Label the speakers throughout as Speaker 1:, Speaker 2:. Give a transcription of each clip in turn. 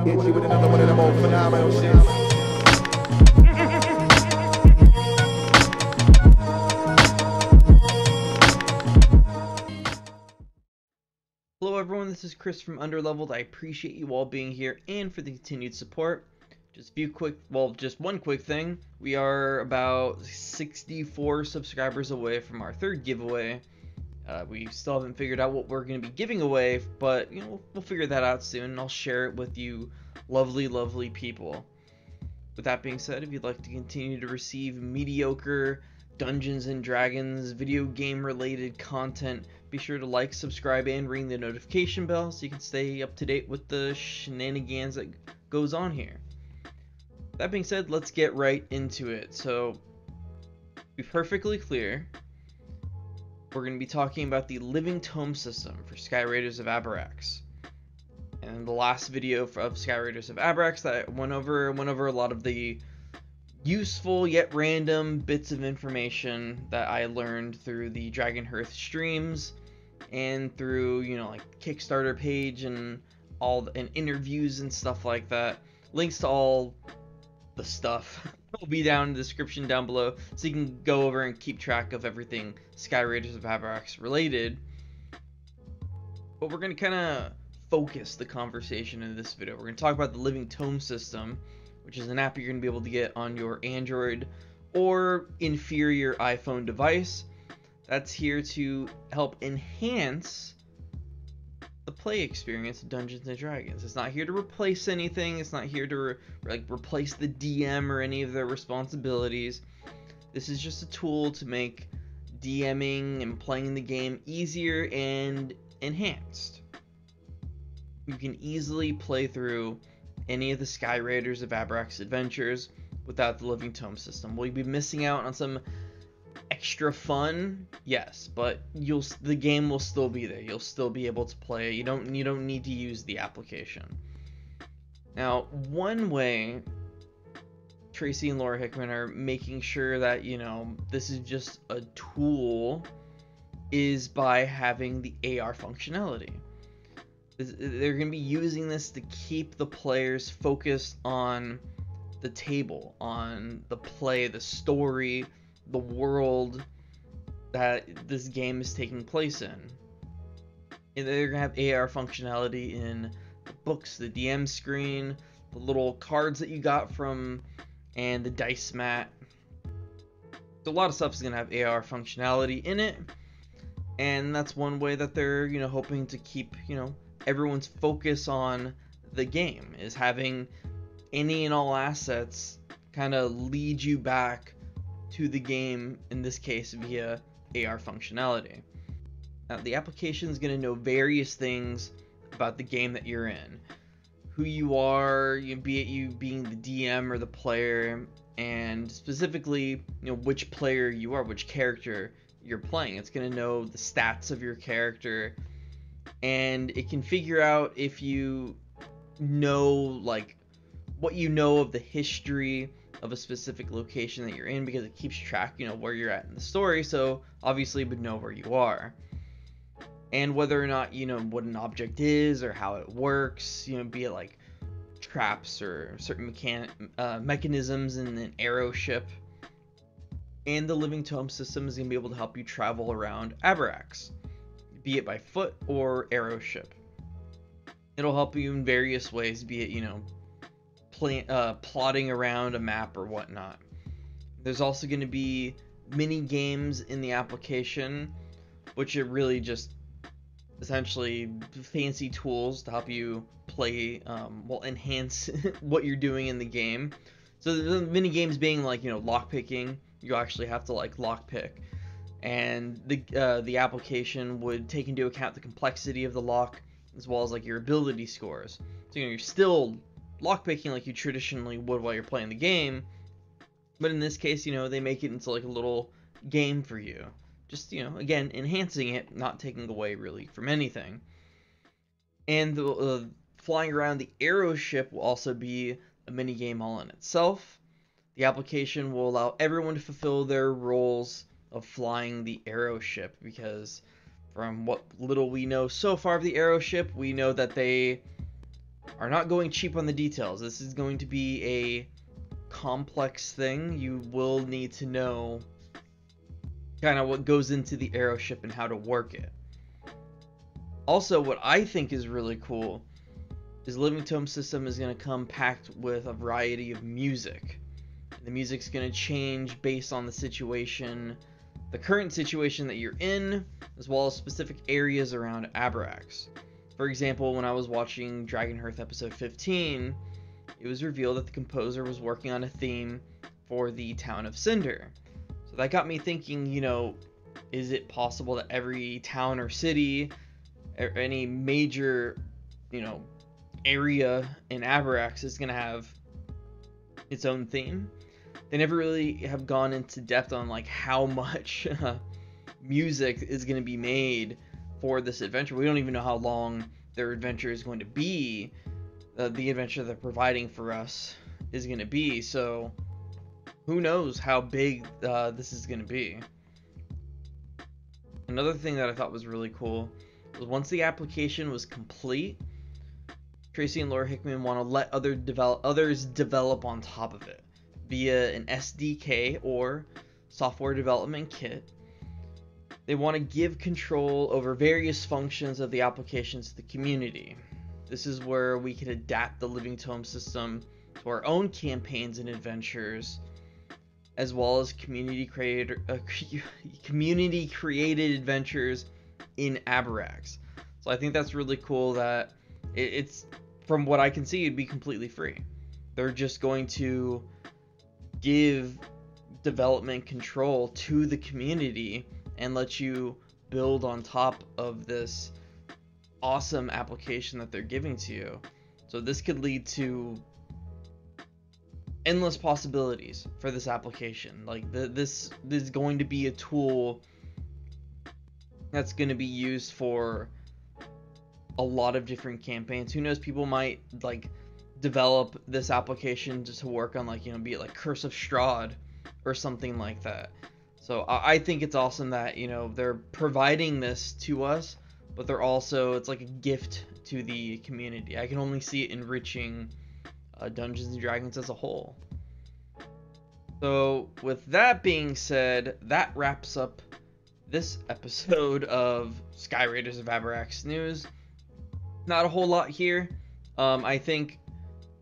Speaker 1: Hit you with another one of them old phenomenal shits.
Speaker 2: Hello everyone, this is Chris from Undrlvld. I appreciate you all being here and for the continued support. Just one quick thing. We are about 64 subscribers away from our third giveaway. We still haven't figured out what we're going to be giving away, but you know, we'll figure that out soon and I'll share it with you lovely people. With that being said, if you'd like to continue to receive mediocre Dungeons and Dragons video game related content, be sure to like, subscribe, and ring the notification bell so you can stay up to date with the shenanigans that goes on here. That being said, let's get right into it. So, to be perfectly clear, we're going to be talking about the living tome system for Skyraiders of Abarax. And in the last video of Skyraiders of Abarax that I went over a lot of the useful yet random bits of information that I learned through the Dragonhearth streams and through, you know, like Kickstarter page and interviews and stuff like that. Links to all the stuff will be down in the description down below, so you can go over and keep track of everything Skyraiders of Abarax related. But we're going to kind of focus the conversation in this video. We're going to talk about the living tome system, which is an app you're going to be able to get on your Android or inferior iPhone device. That's here to help enhance the play experience of Dungeons & Dragons. It's not here to replace anything. It's not here to replace the DM or any of their responsibilities. This is just a tool to make DMing and playing the game easier and enhanced. You can easily play through any of the Skyraiders of Abarax adventures without the living tome system. Will you be missing out on some extra fun? Yes, but the game will still be there. You'll still be able to play. You don't need to use the application. Now, one way Tracy and Hickman are making sure that, you know, this is just a tool is by having the AR functionality. They're going to be using this to keep the players focused on the table, on the play, the story, the world that this game is taking place in. And they're going to have AR functionality in the books, the DM screen, the little cards that you got from, and the dice mat. So a lot of stuff is going to have AR functionality in it. And that's one way that they're, you know, hoping to keep, you know, everyone's focus on the game, is having any and all assets kind of lead you back to the game, in this case via AR functionality. Now, the application is going to know various things about the game that you're in, who you are, be it you being the DM or the player, and specifically, you know, which player you are, which character you're playing. It's going to know the stats of your character, and it can figure out if you know, like, what you know of the history of a specific location that you're in, because it keeps track, you know, where you're at in the story, so obviously it would know where you are. And whether or not you know what an object is or how it works, you know, be it like traps or certain mechanisms in an arrow ship. And the living tome system is going to be able to help you travel around Abarax, be it by foot or arrow ship. It'll help you in various ways, be it, you know, plotting around a map or whatnot. There's also going to be mini games in the application, which are really just essentially fancy tools to help you play, enhance what you're doing in the game. So the mini games being like, you know, lock picking. You actually have to like lock pick, and the application would take into account the complexity of the lock as well as like your ability scores. So, you know, you're still lockpicking like you traditionally would while you're playing the game, but in this case, you know, they make it into like a little game for you. Just, you know, again, enhancing it, not taking away really from anything. And the flying around the arrow ship will also be a mini game all in itself. The application will allow everyone to fulfill their roles of flying the arrow ship, because from what little we know so far of the arrow ship, we know that they are not going cheap on the details. This is going to be a complex thing. You will need to know kind of what goes into the aeroship and how to work it. Also, what I think is really cool is the Living Tome system is going to come packed with a variety of music. The music's going to change based on the situation, the current situation that you're in, as well as specific areas around Abarax. For example, when I was watching Dragonhearth episode 15, it was revealed that the composer was working on a theme for the town of Cinder. So that got me thinking, you know, is it possible that every town or city, or any major, you know, area in Abarax is going to have its own theme? They never really have gone into depth on like how much music is going to be made for this adventure. We don't even know how long their adventure is going to be. The adventure they're providing for us is going to be. So who knows how big this is going to be. Another thing that I thought was really cool was once the application was complete, Tracy and Hickman want to let others develop on top of it via an SDK or software development kit. They want to give control over various functions of the applications to the community. This is where we can adapt the Living Tome system to our own campaigns and adventures, as well as community created adventures in Abarax. So I think that's really cool that it's, from what I can see, it'd be completely free. They're just going to give development control to the community and let you build on top of this awesome application that they're giving to you. So this could lead to endless possibilities for this application. Like this is going to be a tool that's going to be used for a lot of different campaigns. Who knows, people might like develop this application just to work on, like, you know, be it like Curse of Strahd or something like that. So I think it's awesome that, you know, they're providing this to us, but they're also, it's like a gift to the community. I can only see it enriching Dungeons and Dragons as a whole. So with that being said, that wraps up this episode of Skyraiders of Abarax News. Not a whole lot here. I think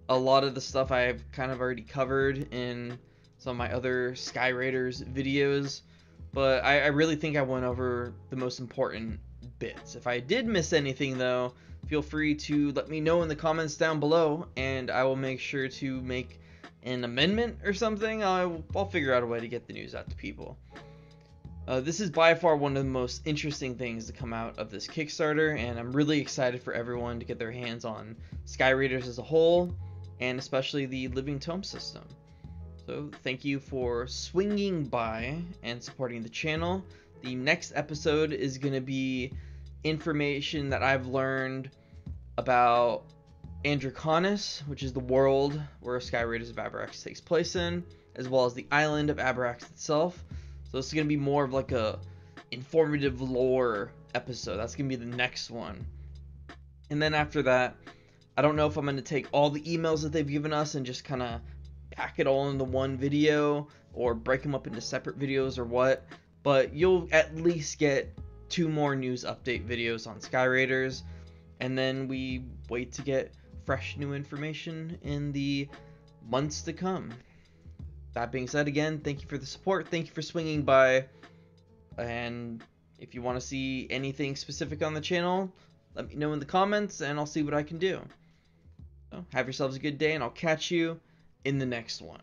Speaker 2: a lot of the stuff I've kind of already covered in some of my other Skyraiders videos, but I really think I went over the most important bits. If I did miss anything though, feel free to let me know in the comments down below, and I will make sure to make an amendment or something. I'll figure out a way to get the news out to people. This is by far one of the most interesting things to come out of this Kickstarter, and I'm really excited for everyone to get their hands on Skyraiders as a whole, and especially the Living Tome system. So thank you for swinging by and supporting the channel. The next episode is going to be information that I've learned about Undrlvld, which is the world where Skyraiders of Abarax takes place in, as well as the island of Abarax itself. So this is going to be more of like a informative lore episode. That's going to be the next one. And then after that, I don't know if I'm going to take all the emails that they've given us and just kind of pack it all into one video, or break them up into separate videos, or what. But you'll at least get 2 more news update videos on Skyraiders, and then we wait to get fresh new information in the months to come. That being said, again, thank you for the support, thank you for swinging by, and if you want to see anything specific on the channel, let me know in the comments and I'll see what I can do. So, have yourselves a good day, and I'll catch you in the next one.